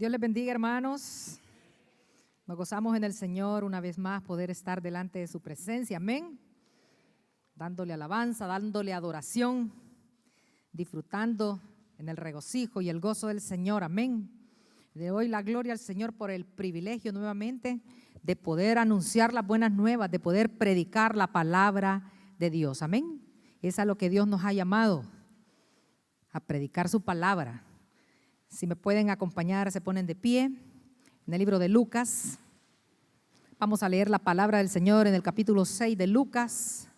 Dios les bendiga, hermanos. Nos gozamos en el Señor una vez más poder estar delante de su presencia, amén. Dándole alabanza, dándole adoración, disfrutando en el regocijo y el gozo del Señor, amén. Le doy la gloria al Señor por el privilegio nuevamente de poder anunciar las buenas nuevas, de poder predicar la palabra de Dios, amén. Es a lo que Dios nos ha llamado, a predicar su palabra. Si me pueden acompañar, se ponen de pie. En el libro de Lucas, vamos a leer la palabra del Señor en el capítulo 6 de Lucas,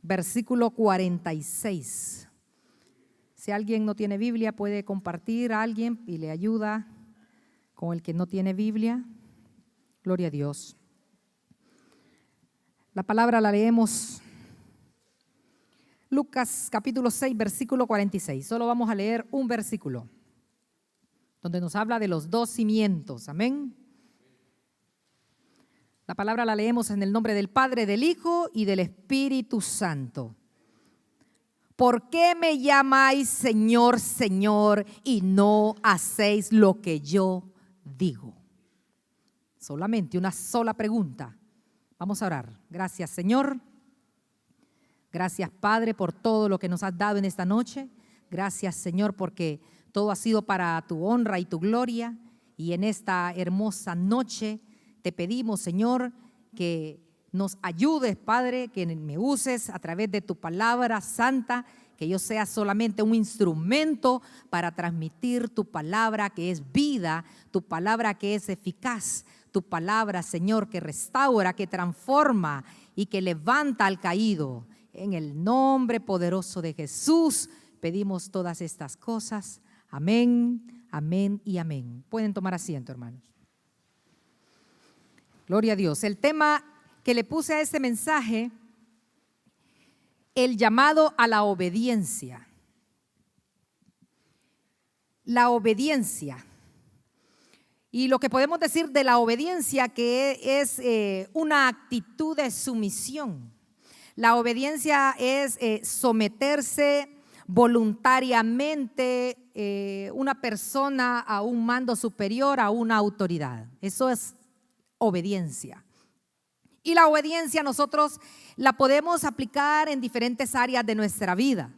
versículo 46. Si alguien no tiene Biblia, puede compartir a alguien y le ayuda con el que no tiene Biblia. Gloria a Dios. La palabra la leemos. Lucas capítulo 6, versículo 46. Solo vamos a leer un versículo, donde nos habla de los dos cimientos, amén. La palabra la leemos en el nombre del Padre, del Hijo y del Espíritu Santo. ¿Por qué me llamáis Señor, Señor, y no hacéis lo que yo digo? Solamente una sola pregunta. Vamos a orar. Gracias, Señor. Gracias, Padre, por todo lo que nos has dado en esta noche. Gracias, Señor, porque todo ha sido para tu honra y tu gloria. Y en esta hermosa noche te pedimos, Señor, que nos ayudes, Padre, que me uses a través de tu palabra santa, que yo sea solamente un instrumento para transmitir tu palabra que es vida, tu palabra que es eficaz, tu palabra, Señor, que restaura, que transforma y que levanta al caído. En el nombre poderoso de Jesús pedimos todas estas cosas. Amén, amén y amén. Pueden tomar asiento, hermanos. Gloria a Dios. El tema que le puse a este mensaje, el llamado a la obediencia. La obediencia. Y lo que podemos decir de la obediencia, que es una actitud de sumisión. La obediencia es someterse voluntariamente una persona a un mando superior, a una autoridad. Eso es obediencia. Y la obediencia nosotros la podemos aplicar en diferentes áreas de nuestra vida.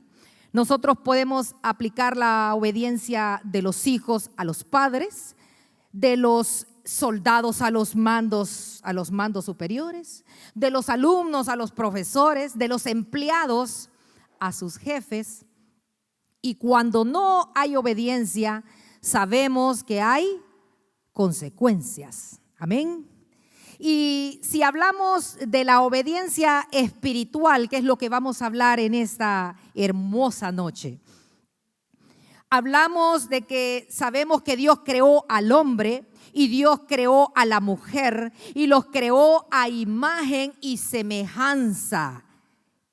Nosotros podemos aplicar la obediencia de los hijos a los padres, de los soldados a los mandos superiores, de los alumnos a los profesores, de los empleados a sus jefes. Y cuando no hay obediencia, sabemos que hay consecuencias. Amén. Y si hablamos de la obediencia espiritual, que es lo que vamos a hablar en esta hermosa noche, hablamos de que sabemos que Dios creó al hombre y Dios creó a la mujer y los creó a imagen y semejanza.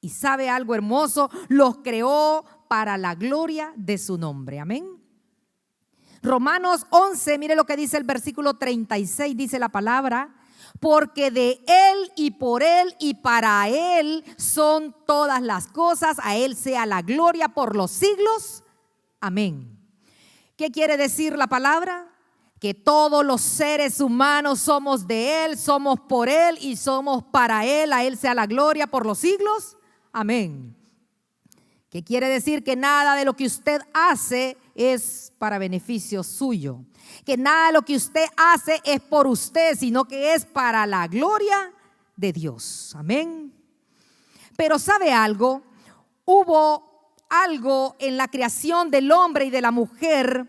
Y sabe algo hermoso, los creó para la gloria de su nombre. Amén. Romanos 11, mire lo que dice el versículo 36, dice la palabra: porque de Él y por Él y para Él son todas las cosas, a Él sea la gloria por los siglos. Amén. ¿Qué quiere decir la palabra? Que todos los seres humanos somos de Él, somos por Él y somos para Él, a Él sea la gloria por los siglos. Amén. ¿Qué quiere decir? Que nada de lo que usted hace es para beneficio suyo, que nada de lo que usted hace es por usted, sino que es para la gloria de Dios. Amén. Pero ¿sabe algo? Hubo algo en la creación del hombre y de la mujer.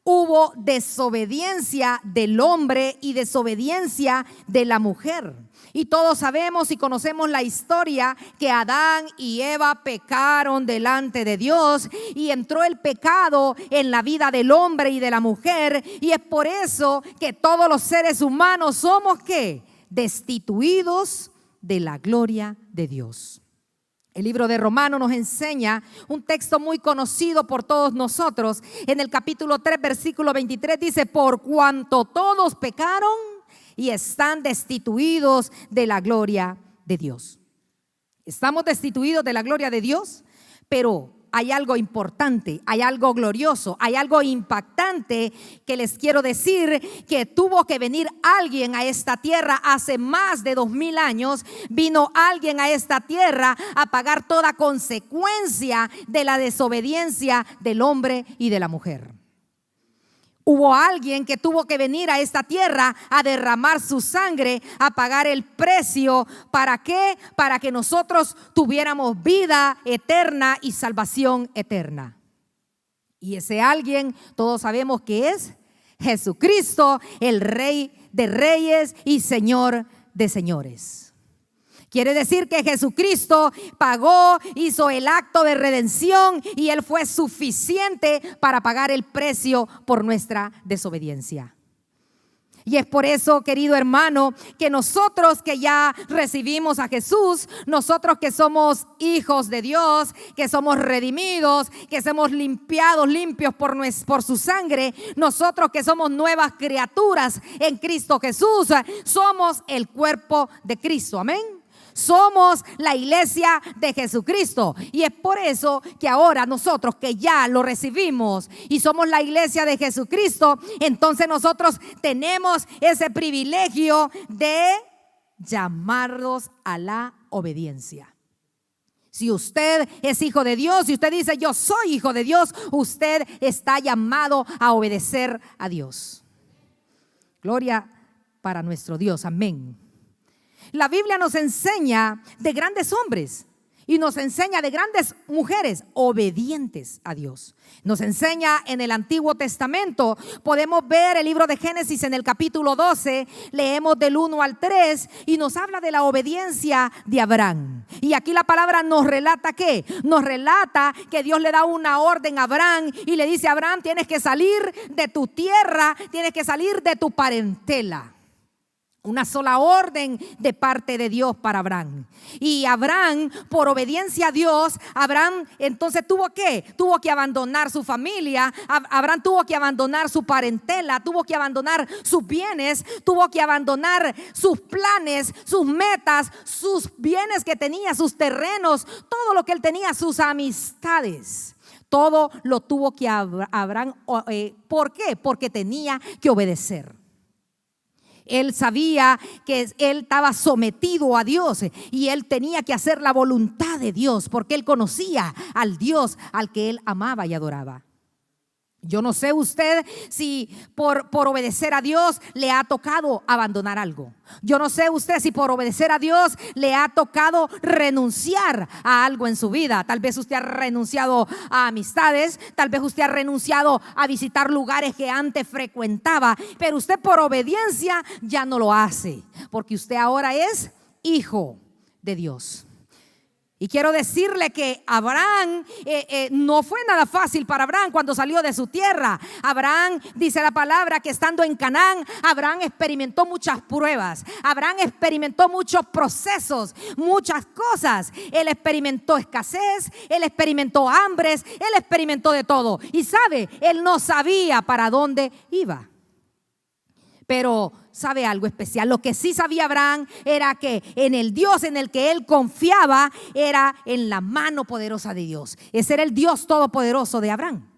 Hubo desobediencia del hombre y desobediencia de la mujer. Y todos sabemos y conocemos la historia que Adán y Eva pecaron delante de Dios y entró el pecado en la vida del hombre y de la mujer. Y es por eso que todos los seres humanos somos ¿qué? Destituidos de la gloria de Dios. El libro de Romanos nos enseña un texto muy conocido por todos nosotros. En el capítulo 3, versículo 23 dice: por cuanto todos pecaron y están destituidos de la gloria de Dios. Estamos destituidos de la gloria de Dios, pero hay algo importante, hay algo glorioso, hay algo impactante que les quiero decir, que tuvo que venir alguien a esta tierra hace más de 2000 años. Vino alguien a esta tierra a pagar toda consecuencia de la desobediencia del hombre y de la mujer. Hubo alguien que tuvo que venir a esta tierra a derramar su sangre, a pagar el precio. ¿Para qué? Para que nosotros tuviéramos vida eterna y salvación eterna. Y ese alguien, todos sabemos que es Jesucristo, el Rey de Reyes y Señor de Señores. Quiere decir que Jesucristo pagó, hizo el acto de redención y Él fue suficiente para pagar el precio por nuestra desobediencia. Y es por eso, querido hermano, que nosotros que ya recibimos a Jesús, nosotros que somos hijos de Dios, que somos redimidos, que somos limpios por su sangre, nosotros que somos nuevas criaturas en Cristo Jesús, somos el cuerpo de Cristo. Amén. Somos la iglesia de Jesucristo. Y es por eso que ahora nosotros que ya lo recibimos y somos la iglesia de Jesucristo, entonces nosotros tenemos ese privilegio de llamarlos a la obediencia. Si usted es hijo de Dios, si usted dice yo soy hijo de Dios, usted está llamado a obedecer a Dios. Gloria para nuestro Dios. Amén. La Biblia nos enseña de grandes hombres y nos enseña de grandes mujeres obedientes a Dios. Nos enseña en el Antiguo Testamento. Podemos ver el libro de Génesis en el capítulo 12, leemos del 1 al 3 y nos habla de la obediencia de Abraham. Y aquí la palabra nos relata ¿qué? Nos relata que Dios le da una orden a Abraham y le dice a Abraham: tienes que salir de tu tierra, tienes que salir de tu parentela. Una sola orden de parte de Dios para Abraham. Y Abraham, por obediencia a Dios, Abraham entonces tuvo que abandonar su familia. Abraham tuvo que abandonar su parentela, tuvo que abandonar sus bienes, tuvo que abandonar sus planes, sus metas, sus bienes que tenía, sus terrenos, todo lo que él tenía, sus amistades. Todo lo tuvo que Abraham. ¿Por qué? Porque tenía que obedecer. Él sabía que él estaba sometido a Dios y él tenía que hacer la voluntad de Dios porque él conocía al Dios al que él amaba y adoraba. Yo no sé usted si por obedecer a Dios le ha tocado abandonar algo. Yo no sé usted si por obedecer a Dios le ha tocado renunciar a algo en su vida. Tal vez usted ha renunciado a amistades, tal vez usted ha renunciado a visitar lugares que antes frecuentaba, pero usted por obediencia ya no lo hace, porque usted ahora es hijo de Dios. Y quiero decirle que Abraham no fue nada fácil para Abraham cuando salió de su tierra. Abraham, dice la palabra, que estando en Canaán, Abraham experimentó muchas pruebas. Abraham experimentó muchos procesos, muchas cosas. Él experimentó escasez, él experimentó hambres, él experimentó de todo. Y sabe, él no sabía para dónde iba. Pero sabe algo especial. Lo que sí sabía Abraham era que en el Dios en el que él confiaba era en la mano poderosa de Dios. Ese era el Dios todopoderoso de Abraham.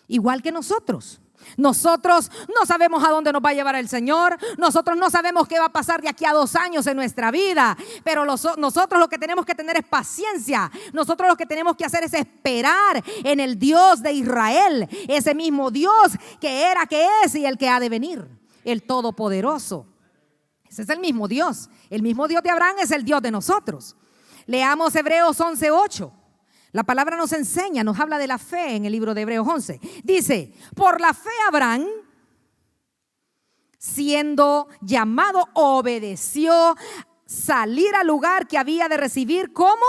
Igual que nosotros. Nosotros no sabemos a dónde nos va a llevar el Señor. Nosotros no sabemos qué va a pasar de aquí a 2 años en nuestra vida. Pero nosotros lo que tenemos que tener es paciencia. Nosotros lo que tenemos que hacer es esperar en el Dios de Israel. Ese mismo Dios que era, que es y el que ha de venir. El Todopoderoso. Ese es el mismo Dios. El mismo Dios de Abraham es el Dios de nosotros. Leamos Hebreos 11:8. La palabra nos enseña, nos habla de la fe en el libro de Hebreos 11. Dice: por la fe Abraham, siendo llamado, obedeció salir al lugar que había de recibir como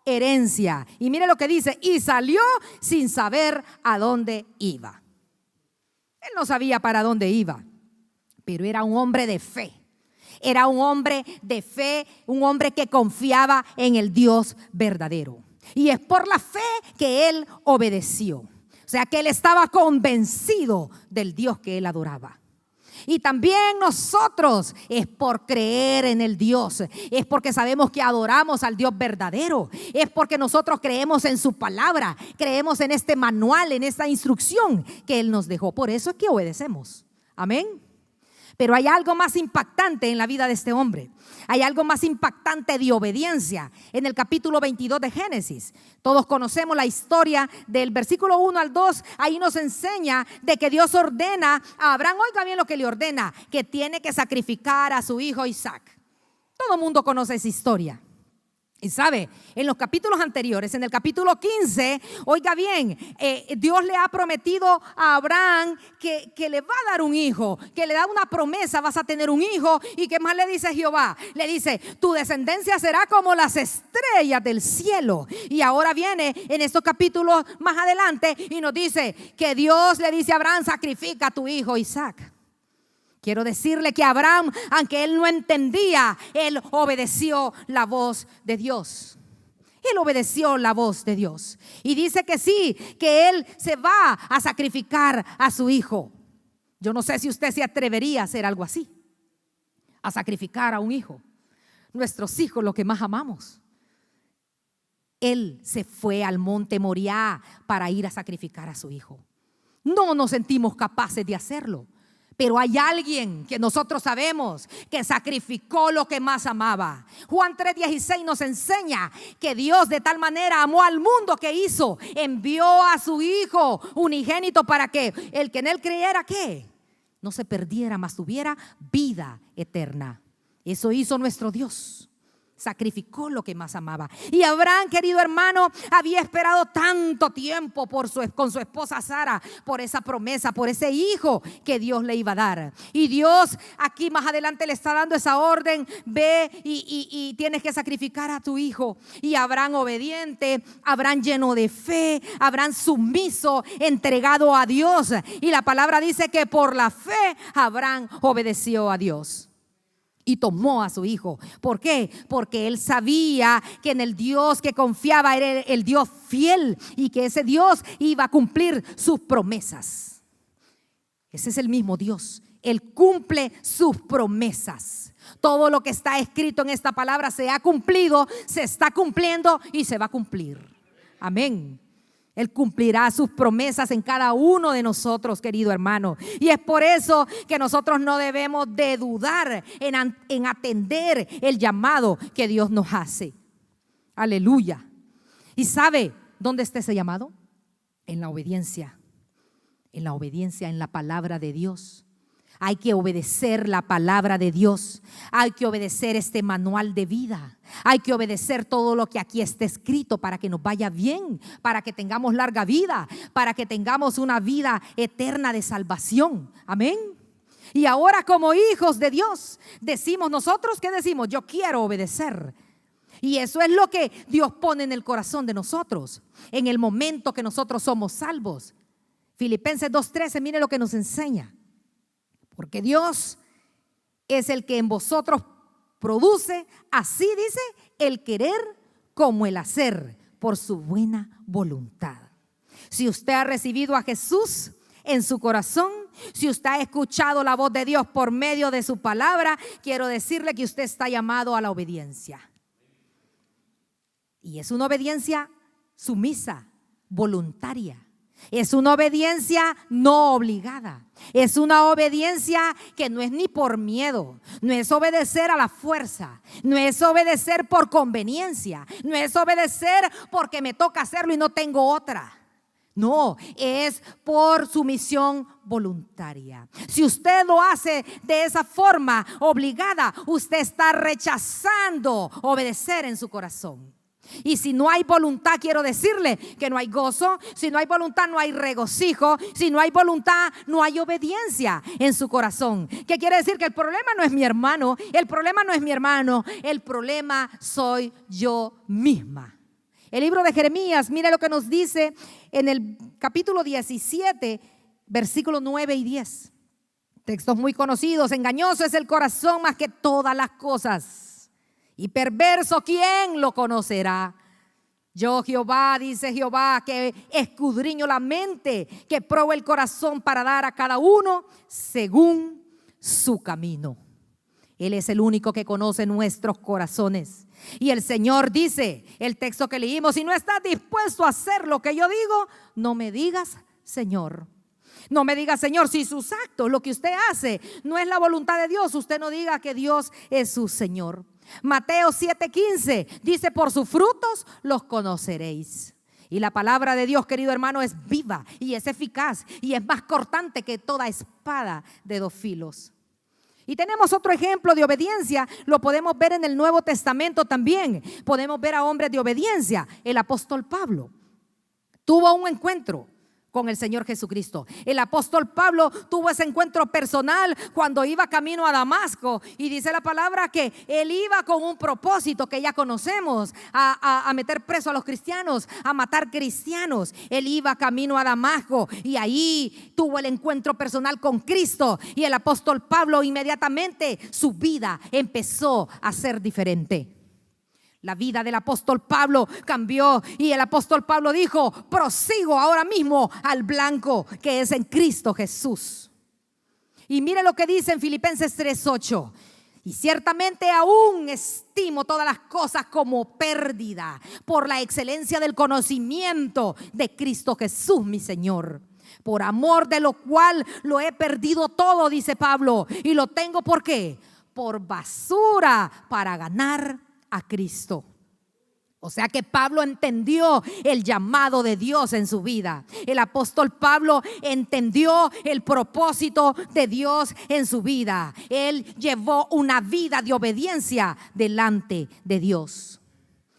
herencia. Y mire lo que dice: y salió sin saber a dónde iba. Él no sabía para dónde iba, pero era un hombre de fe. Era un hombre de fe, un hombre que confiaba en el Dios verdadero. Y es por la fe que él obedeció. O sea que él estaba convencido del Dios que él adoraba. Y también nosotros es por creer en el Dios, es porque sabemos que adoramos al Dios verdadero, es porque nosotros creemos en su palabra, creemos en este manual, en esta instrucción que Él nos dejó. Por eso es que obedecemos. Amén. Pero hay algo más impactante en la vida de este hombre. Hay algo más impactante de obediencia en el capítulo 22 de Génesis. Todos conocemos la historia del versículo 1 al 2. Ahí nos enseña de que Dios ordena a Abraham, oiga bien lo que le ordena, que tiene que sacrificar a su hijo Isaac. Todo el mundo conoce esa historia. Y sabe, en los capítulos anteriores, en el capítulo 15, oiga bien, Dios le ha prometido a Abraham que le va a dar un hijo, que le da una promesa, vas a tener un hijo. ¿Y qué más le dice Jehová? Le dice, tu descendencia será como las estrellas del cielo. Y ahora viene en estos capítulos más adelante y nos dice que Dios le dice a Abraham, sacrifica a tu hijo Isaac. Quiero decirle que Abraham, aunque él no entendía, él obedeció la voz de Dios. Él obedeció la voz de Dios. Y dice que sí, que él se va a sacrificar a su hijo. Yo no sé si usted se atrevería a hacer algo así, a sacrificar a un hijo. Nuestros hijos, lo que más amamos. Él se fue al monte Moriah para ir a sacrificar a su hijo. No nos sentimos capaces de hacerlo. Pero hay alguien que nosotros sabemos que sacrificó lo que más amaba. Juan 3:16 nos enseña que Dios de tal manera amó al mundo que hizo, envió a su hijo unigénito para que el que en él creyera, ¿qué? No se perdiera, mas tuviera vida eterna. Eso hizo nuestro Dios. Sacrificó lo que más amaba. Y Abraham, querido hermano, había esperado tanto tiempo con su esposa Sara, por esa promesa, por ese hijo que Dios le iba a dar. Y Dios aquí más adelante le está dando esa orden: ve y tienes que sacrificar a tu hijo. Y Abraham obediente, Abraham lleno de fe, Abraham sumiso, entregado a Dios. Y la palabra dice que por la fe Abraham obedeció a Dios. Y tomó a su hijo. ¿Por qué? Porque él sabía que en el Dios que confiaba era el Dios fiel y que ese Dios iba a cumplir sus promesas. Ese es el mismo Dios. Él cumple sus promesas. Todo lo que está escrito en esta palabra se ha cumplido, se está cumpliendo y se va a cumplir. Amén. Él cumplirá sus promesas en cada uno de nosotros, querido hermano. Y es por eso que nosotros no debemos de dudar en atender el llamado que Dios nos hace. Aleluya. ¿Y sabe dónde está ese llamado? En la obediencia. En la obediencia, en la palabra de Dios. Hay que obedecer la palabra de Dios. Hay que obedecer este manual de vida. Hay que obedecer todo lo que aquí está escrito para que nos vaya bien, para que tengamos larga vida, para que tengamos una vida eterna de salvación. Amén. Y ahora, como hijos de Dios, decimos nosotros, ¿qué decimos? Yo quiero obedecer. Y eso es lo que Dios pone en el corazón de nosotros en el momento que nosotros somos salvos. Filipenses 2:13, mire lo que nos enseña. Porque Dios es el que en vosotros produce, así dice, el querer como el hacer por su buena voluntad. Si usted ha recibido a Jesús en su corazón, si usted ha escuchado la voz de Dios por medio de su palabra, quiero decirle que usted está llamado a la obediencia. Y es una obediencia sumisa, voluntaria. Es una obediencia no obligada. Es una obediencia que no es ni por miedo. No es obedecer a la fuerza. No es obedecer por conveniencia. No es obedecer porque me toca hacerlo y no tengo otra. No, es por sumisión voluntaria. Si usted lo hace de esa forma obligada, usted está rechazando obedecer en su corazón. Y si no hay voluntad, quiero decirle que no hay gozo. Si no hay voluntad, no hay regocijo. Si no hay voluntad, no hay obediencia en su corazón. ¿Qué quiere decir? Que el problema no es mi hermano. El problema no es mi hermano. El problema soy yo misma. El libro de Jeremías, mire lo que nos dice en el capítulo 17, versículos 9 y 10. Textos muy conocidos. Engañoso es el corazón más que todas las cosas. Y perverso, ¿quién lo conocerá? Yo, Jehová, dice Jehová, que escudriño la mente, que pruebo el corazón para dar a cada uno según su camino. Él es el único que conoce nuestros corazones. Y el Señor dice, el texto que leímos: si no estás dispuesto a hacer lo que yo digo, no me digas Señor. No me diga Señor. Si sus actos, lo que usted hace, no es la voluntad de Dios, usted no diga que Dios es su Señor. Mateo 7:15 dice: por sus frutos los conoceréis. Y la palabra de Dios, querido hermano, es viva y es eficaz y es más cortante que toda espada de dos filos. Y tenemos otro ejemplo de obediencia, lo podemos ver en el Nuevo Testamento también. Podemos ver a hombres de obediencia. El apóstol Pablo tuvo un encuentro con el Señor Jesucristo. El apóstol Pablo tuvo ese encuentro personal cuando iba camino a Damasco, y dice la palabra que él iba con un propósito que ya conocemos, a meter preso a los cristianos, a matar cristianos. Él iba camino a Damasco y ahí tuvo el encuentro personal con Cristo, y el apóstol Pablo inmediatamente su vida empezó a ser diferente. La vida del apóstol Pablo cambió y el apóstol Pablo dijo: prosigo ahora mismo al blanco que es en Cristo Jesús. Y mire lo que dice en Filipenses 3:8: y ciertamente aún estimo todas las cosas como pérdida por la excelencia del conocimiento de Cristo Jesús mi Señor, por amor de lo cual lo he perdido todo, dice Pablo, y lo tengo ¿por qué? Por basura para ganar a Cristo. O sea que Pablo entendió el llamado de Dios en su vida. El apóstol Pablo entendió el propósito de Dios en su vida. Él llevó una vida de obediencia delante de Dios.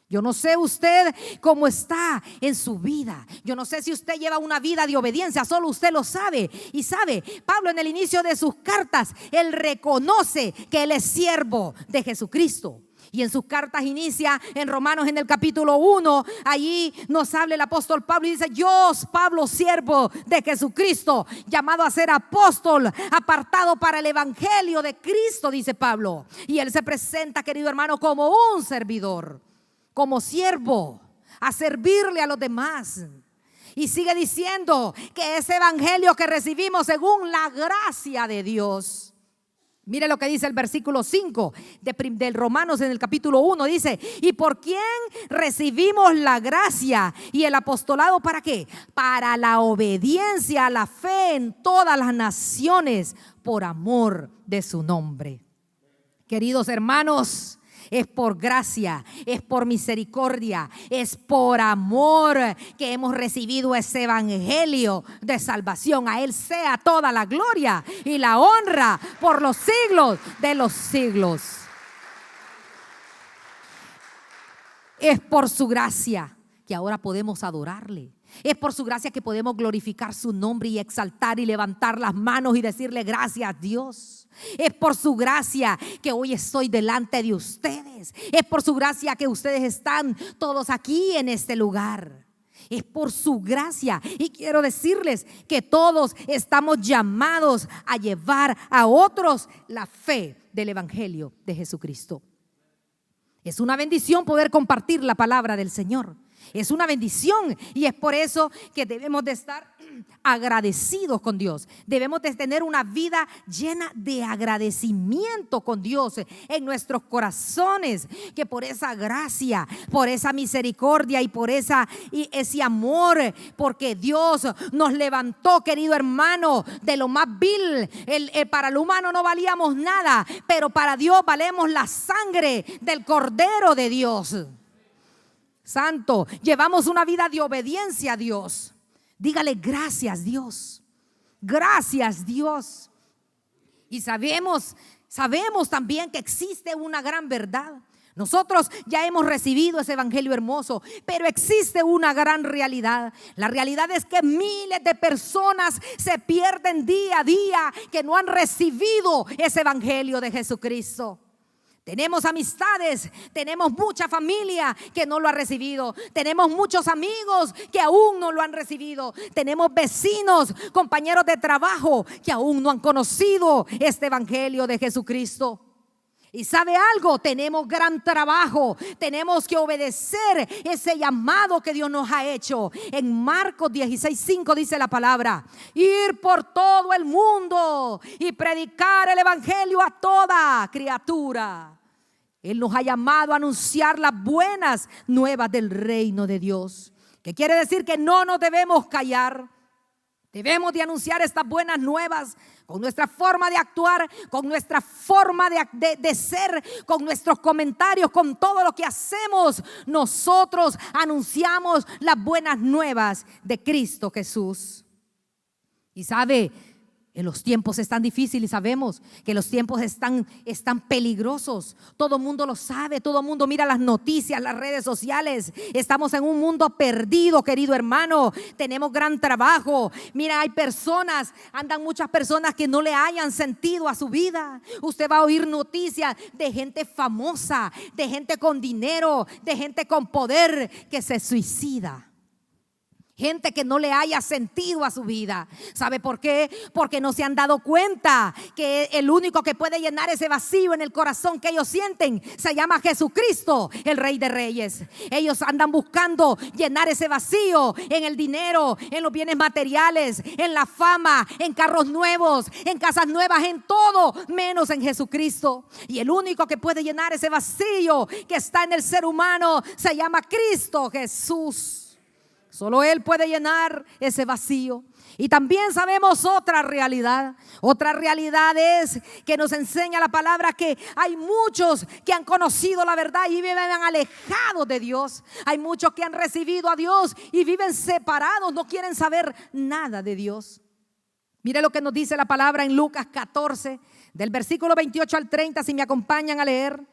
Yo no sé usted cómo está en su vida. Yo no sé si usted lleva una vida de obediencia, solo usted lo sabe. Y sabe, Pablo en el inicio de sus cartas, él reconoce que él es siervo de Jesucristo. Y en sus cartas inicia en Romanos en el capítulo 1, allí nos habla el apóstol Pablo y dice: yo, Pablo, siervo de Jesucristo, llamado a ser apóstol, apartado para el evangelio de Cristo, dice Pablo. Y él se presenta, querido hermano, como un servidor, como siervo, a servirle a los demás. Y sigue diciendo que ese evangelio que recibimos según la gracia de Dios. Mire lo que dice el versículo 5 del Romanos en el capítulo 1. Dice: ¿y por quién recibimos la gracia y el apostolado? ¿Para qué? Para la obediencia a la fe en todas las naciones por amor de su nombre. Queridos hermanos, es por gracia, es por misericordia, es por amor que hemos recibido ese evangelio de salvación. A Él sea toda la gloria y la honra por los siglos de los siglos. Es por su gracia que ahora podemos adorarle. Es por su gracia que podemos glorificar su nombre y exaltar y levantar las manos y decirle gracias a Dios. Es por su gracia que hoy estoy delante de ustedes. Es por su gracia que ustedes están todos aquí en este lugar. Es por su gracia. Y quiero decirles que todos estamos llamados a llevar a otros la fe del evangelio de Jesucristo. Es una bendición poder compartir la palabra del Señor. Es una bendición y es por eso que debemos de estar agradecidos con Dios. Debemos de tener una vida llena de agradecimiento con Dios en nuestros corazones, que por esa gracia, por esa misericordia y por ese amor, porque Dios nos levantó, querido hermano, de lo más vil. Para el humano no valíamos nada, pero para Dios valemos la sangre del Cordero de Dios. Santo, llevamos una vida de obediencia a Dios. Dígale gracias, Dios. Gracias, Dios. Y sabemos también que existe una gran verdad. Nosotros ya hemos recibido ese evangelio hermoso, pero existe una gran realidad. La realidad es que miles de personas se pierden día a día que no han recibido ese evangelio de Jesucristo. Tenemos amistades, tenemos mucha familia que no lo ha recibido. Tenemos muchos amigos que aún no lo han recibido. Tenemos vecinos, compañeros de trabajo que aún no han conocido este evangelio de Jesucristo. Y sabe algo, tenemos gran trabajo, tenemos que obedecer ese llamado que Dios nos ha hecho. En Marcos 16:5 dice la palabra: ir por todo el mundo y predicar el evangelio a toda criatura. Él nos ha llamado a anunciar las buenas nuevas del reino de Dios, que quiere decir que no nos debemos callar. Debemos de anunciar estas buenas nuevas con nuestra forma de actuar, con nuestra forma de ser, con nuestros comentarios, con todo lo que hacemos. Nosotros anunciamos las buenas nuevas de Cristo Jesús. Y sabe, en los tiempos están difíciles, sabemos que los tiempos están peligrosos. Todo el mundo lo sabe, todo el mundo mira las noticias, las redes sociales. Estamos en un mundo perdido, querido hermano. Tenemos gran trabajo. Mira, andan muchas personas que no le hayan sentido a su vida. Usted va a oír noticias de gente famosa, de gente con dinero, de gente con poder que se suicida. Gente que no le haya sentido a su vida. ¿Sabe por qué? Porque no se han dado cuenta que el único que puede llenar ese vacío en el corazón que ellos sienten se llama Jesucristo, el Rey de Reyes. Ellos andan buscando llenar ese vacío en el dinero, en los bienes materiales, en la fama, en carros nuevos, en casas nuevas, en todo menos en Jesucristo. Y el único que puede llenar ese vacío que está en el ser humano se llama Cristo Jesús. Solo Él puede llenar ese vacío. Y también sabemos otra realidad. Otra realidad es que nos enseña la palabra que hay muchos que han conocido la verdad y viven alejados de Dios. Hay muchos que han recibido a Dios y viven separados, no quieren saber nada de Dios. Mire lo que nos dice la palabra en Lucas 14, del versículo 28 al 30, si me acompañan a leer.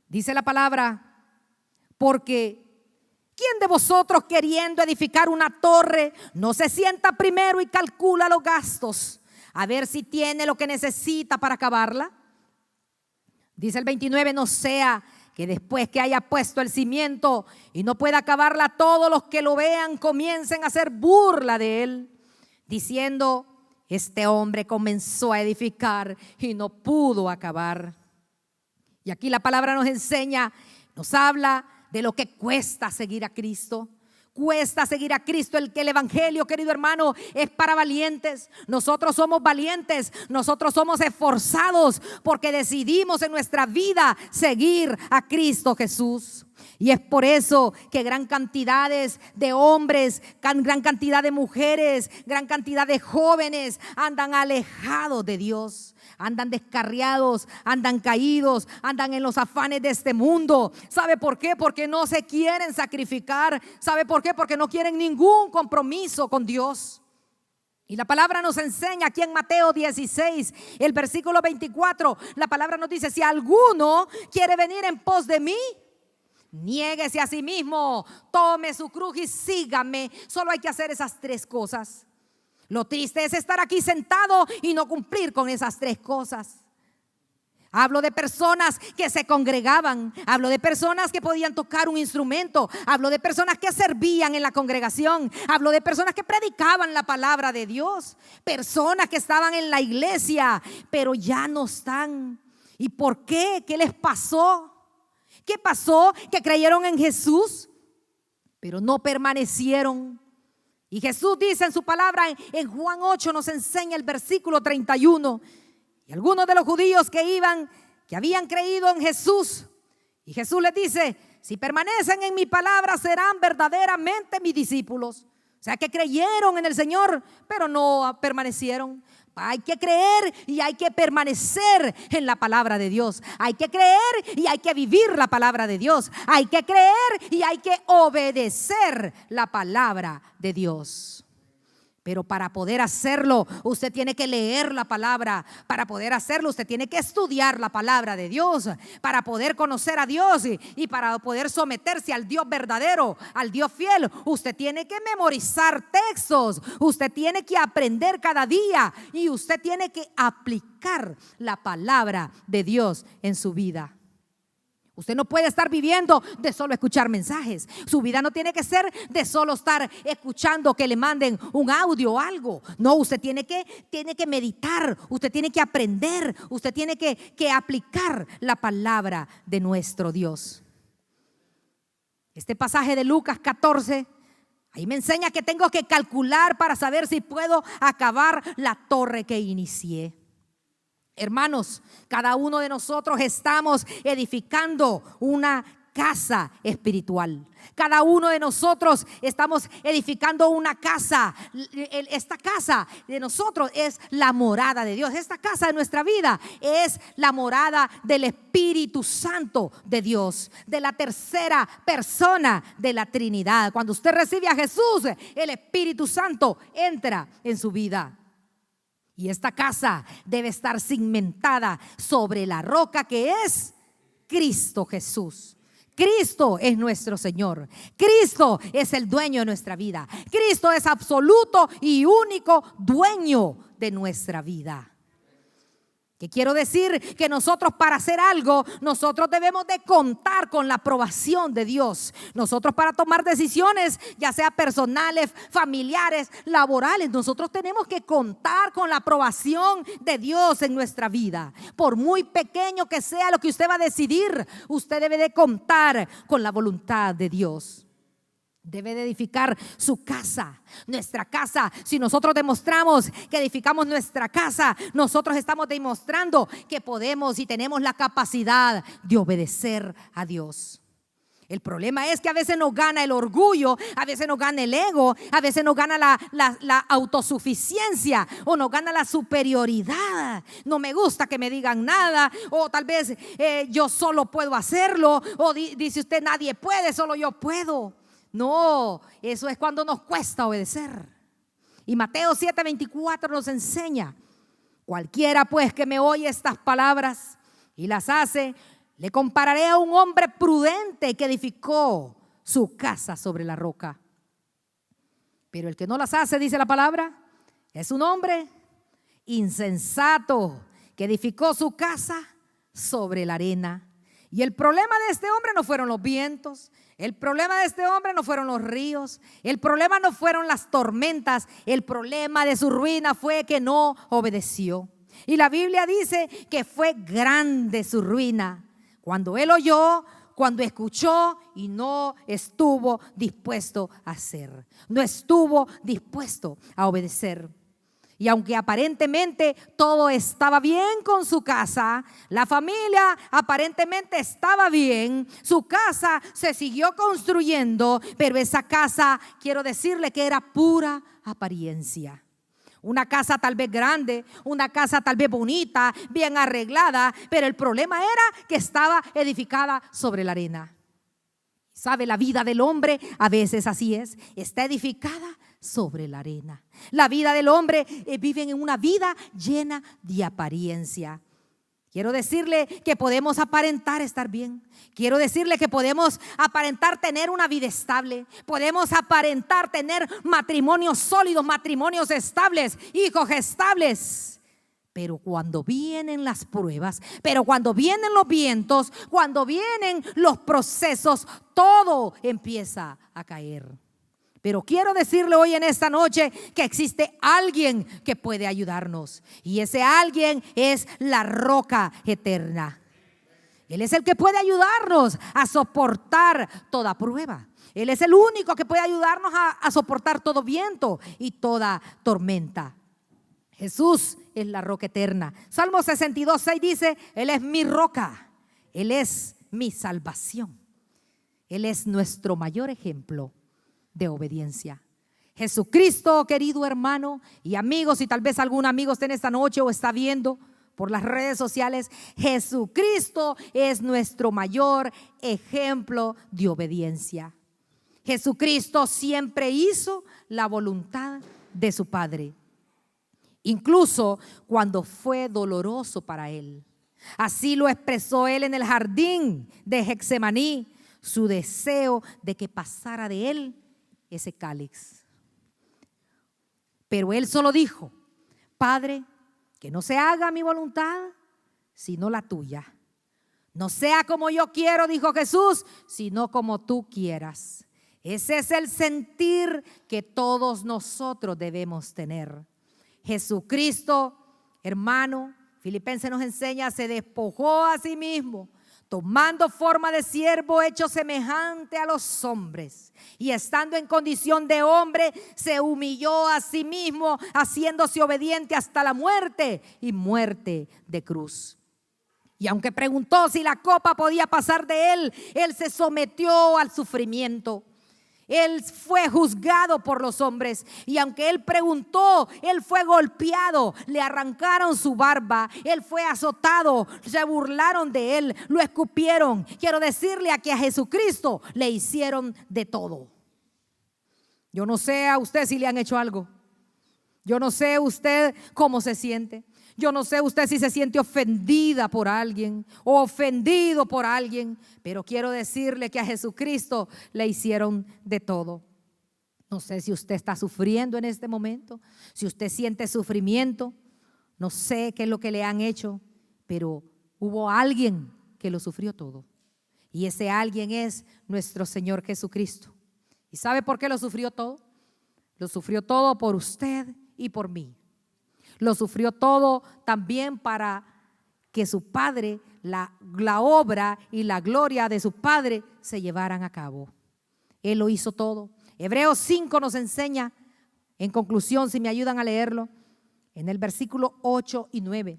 Dice la palabra: porque ¿quién de vosotros, queriendo edificar una torre, no se sienta primero y calcula los gastos, a ver si tiene lo que necesita para acabarla? Dice el 29: no sea que después que haya puesto el cimiento y no pueda acabarla, todos los que lo vean comiencen a hacer burla de él, diciendo: este hombre comenzó a edificar y no pudo acabar. Y aquí la palabra nos enseña, nos habla de lo que cuesta seguir a Cristo. Cuesta seguir a Cristo. El evangelio, querido hermano, es para valientes. Nosotros somos valientes, nosotros somos esforzados porque decidimos en nuestra vida seguir a Cristo Jesús. Y es por eso que gran cantidades de hombres, gran cantidad de mujeres, gran cantidad de jóvenes andan alejados de Dios. Andan descarriados, andan caídos, andan en los afanes de este mundo. ¿Sabe por qué? Porque no se quieren sacrificar. ¿Sabe por qué? Porque no quieren ningún compromiso con Dios. Y la palabra nos enseña aquí en Mateo 16, el versículo 24. La palabra nos dice: si alguno quiere venir en pos de mí, niéguese a sí mismo, tome su cruz y sígame. Solo hay que hacer esas tres cosas. Lo triste es estar aquí sentado y no cumplir con esas tres cosas. Hablo de personas que se congregaban, hablo de personas que podían tocar un instrumento, hablo de personas que servían en la congregación, hablo de personas que predicaban la palabra de Dios, personas que estaban en la iglesia, pero ya no están. ¿Y por qué? ¿Qué les pasó? ¿Qué pasó? Que creyeron en Jesús, pero no permanecieron. Y Jesús dice en su palabra, en Juan 8 nos enseña el versículo 31. Y algunos de los judíos que habían creído en Jesús, y Jesús les dice: si permanecen en mi palabra, serán verdaderamente mis discípulos. O sea, que creyeron en el Señor, pero no permanecieron. Hay que creer y hay que permanecer en la palabra de Dios. Hay que creer y hay que vivir la palabra de Dios. Hay que creer y hay que obedecer la palabra de Dios. Pero para poder hacerlo, usted tiene que leer la palabra. Para poder hacerlo, usted tiene que estudiar la palabra de Dios. Para poder conocer a Dios y para poder someterse al Dios verdadero, al Dios fiel, usted tiene que memorizar textos. Usted tiene que aprender cada día y usted tiene que aplicar la palabra de Dios en su vida. Usted no puede estar viviendo de solo escuchar mensajes. Su vida no tiene que ser de solo estar escuchando que le manden un audio o algo. No, usted tiene que meditar, usted tiene que aprender, usted tiene que aplicar la palabra de nuestro Dios. Este pasaje de Lucas 14, ahí me enseña que tengo que calcular para saber si puedo acabar la torre que inicié. Hermanos, cada uno de nosotros estamos edificando una casa espiritual. Cada uno de nosotros estamos edificando una casa. Esta casa de nosotros es la morada de Dios. Esta casa de nuestra vida es la morada del Espíritu Santo de Dios, de la tercera persona de la Trinidad. Cuando usted recibe a Jesús, el Espíritu Santo entra en su vida. Y esta casa debe estar cimentada sobre la roca que es Cristo Jesús. Cristo es nuestro Señor. Cristo es el dueño de nuestra vida. Cristo es absoluto y único dueño de nuestra vida. ¿Qué quiero decir? Que nosotros, para hacer algo, nosotros debemos de contar con la aprobación de Dios. Nosotros, para tomar decisiones, ya sea personales, familiares, laborales, nosotros tenemos que contar con la aprobación de Dios en nuestra vida. Por muy pequeño que sea lo que usted va a decidir, usted debe de contar con la voluntad de Dios. Debe de edificar su casa, nuestra casa. Si nosotros demostramos que edificamos nuestra casa, nosotros estamos demostrando que podemos y tenemos la capacidad de obedecer a Dios. El problema es que a veces nos gana el orgullo, a veces nos gana el ego, a veces nos gana la autosuficiencia o nos gana la superioridad. No me gusta que me digan nada, o tal vez yo solo puedo hacerlo, o dice usted nadie puede, solo yo puedo. No, eso es cuando nos cuesta obedecer. Y Mateo 7:24 nos enseña: cualquiera pues que me oye estas palabras y las hace, le compararé a un hombre prudente que edificó su casa sobre la roca. Pero el que no las hace, dice la palabra, es un hombre insensato que edificó su casa sobre la arena. Y el problema de este hombre no fueron los vientos, el problema de este hombre no fueron los ríos, el problema no fueron las tormentas, el problema de su ruina fue que no obedeció. Y la Biblia dice que fue grande su ruina cuando él oyó, cuando escuchó y no estuvo dispuesto a hacer, no estuvo dispuesto a obedecer. Y aunque aparentemente todo estaba bien con su casa, la familia aparentemente estaba bien, su casa se siguió construyendo, pero esa casa, quiero decirle que era pura apariencia. Una casa tal vez grande, una casa tal vez bonita, bien arreglada, pero el problema era que estaba edificada sobre la arena. ¿Sabe? La vida del hombre a veces así es, está edificada sobre la arena. La vida del hombre vive en una vida llena de apariencia. Quiero decirle que podemos aparentar estar bien. Quiero decirle que podemos aparentar tener una vida estable. Podemos aparentar tener matrimonios sólidos, matrimonios estables, hijos estables. Pero cuando vienen las pruebas, pero cuando vienen los vientos, cuando vienen los procesos, todo empieza a caer. Pero quiero decirle hoy en esta noche que existe alguien que puede ayudarnos. Y ese alguien es la roca eterna. Él es el que puede ayudarnos a soportar toda prueba. Él es el único que puede ayudarnos a soportar todo viento y toda tormenta. Jesús es la roca eterna. Salmo 62:6 dice: Él es mi roca, Él es mi salvación. Él es nuestro mayor ejemplo de obediencia. Jesucristo, querido hermano y amigos, y tal vez algún amigo esté en esta noche o está viendo por las redes sociales, Jesucristo es nuestro mayor ejemplo de obediencia. Jesucristo siempre hizo la voluntad de su Padre, incluso cuando fue doloroso para él. Así lo expresó él en el jardín de Getsemaní, su deseo de que pasara de él ese cáliz. Pero él solo dijo: Padre, que no se haga mi voluntad, sino la tuya. No sea como yo quiero, dijo Jesús, sino como tú quieras. Ese es el sentir que todos nosotros debemos tener. Jesucristo, hermano, Filipenses nos enseña, se despojó a sí mismo, tomando forma de siervo, hecho semejante a los hombres, y estando en condición de hombre, se humilló a sí mismo, haciéndose obediente hasta la muerte y muerte de cruz. Y aunque preguntó si la copa podía pasar de él, él se sometió al sufrimiento. Él fue juzgado por los hombres, y aunque él preguntó, él fue golpeado, le arrancaron su barba, él fue azotado, se burlaron de él, lo escupieron. Quiero decirle a que a Jesucristo le hicieron de todo. Yo no sé a usted si le han hecho algo. Yo no sé usted cómo se siente. Yo no sé usted si se siente ofendida por alguien o ofendido por alguien, pero quiero decirle que a Jesucristo le hicieron de todo. No sé si usted está sufriendo en este momento, si usted siente sufrimiento, no sé qué es lo que le han hecho, pero hubo alguien que lo sufrió todo. Y ese alguien es nuestro Señor Jesucristo. ¿Y sabe por qué lo sufrió todo? Lo sufrió todo por usted y por mí. Lo sufrió todo también para que su Padre, la obra y la gloria de su Padre se llevaran a cabo. Él lo hizo todo. Hebreos 5 nos enseña, en conclusión, si me ayudan a leerlo, en el versículo 8 y 9,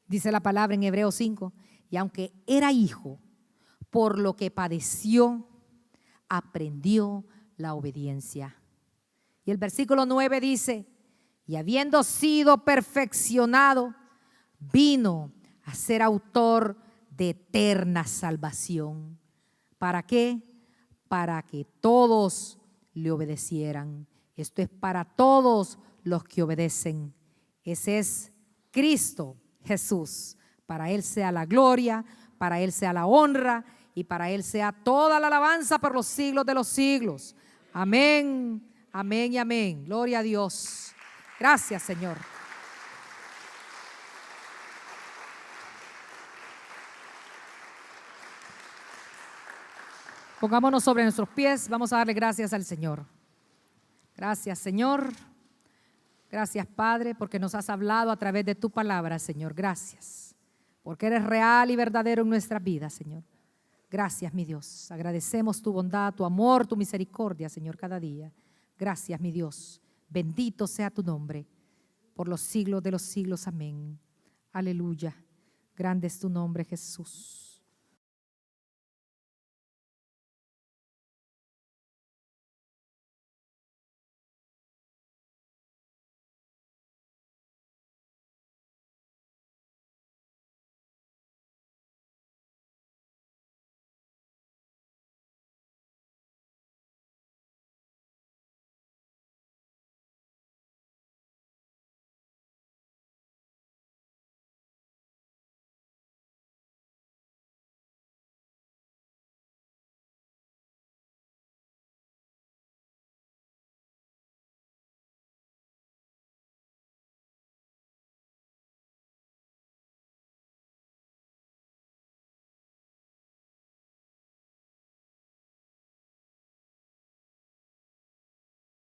dice la palabra en Hebreos 5, y aunque era hijo, por lo que padeció, aprendió la obediencia. Y el versículo 9 dice, y habiendo sido perfeccionado, vino a ser autor de eterna salvación. ¿Para qué? Para que todos le obedecieran. Esto es para todos los que obedecen. Ese es Cristo Jesús. Para Él sea la gloria, para Él sea la honra y para Él sea toda la alabanza por los siglos de los siglos. Amén, amén y amén. Gloria a Dios. Gracias, Señor. Pongámonos sobre nuestros pies, vamos a darle gracias al Señor. Gracias, Señor. Gracias, Padre, porque nos has hablado a través de tu palabra, Señor. Gracias, porque eres real y verdadero en nuestra vida, Señor. Gracias, mi Dios. Agradecemos tu bondad, tu amor, tu misericordia, Señor, cada día. Gracias, mi Dios. Bendito sea tu nombre por los siglos de los siglos. Amén. Aleluya. Grande es tu nombre, Jesús.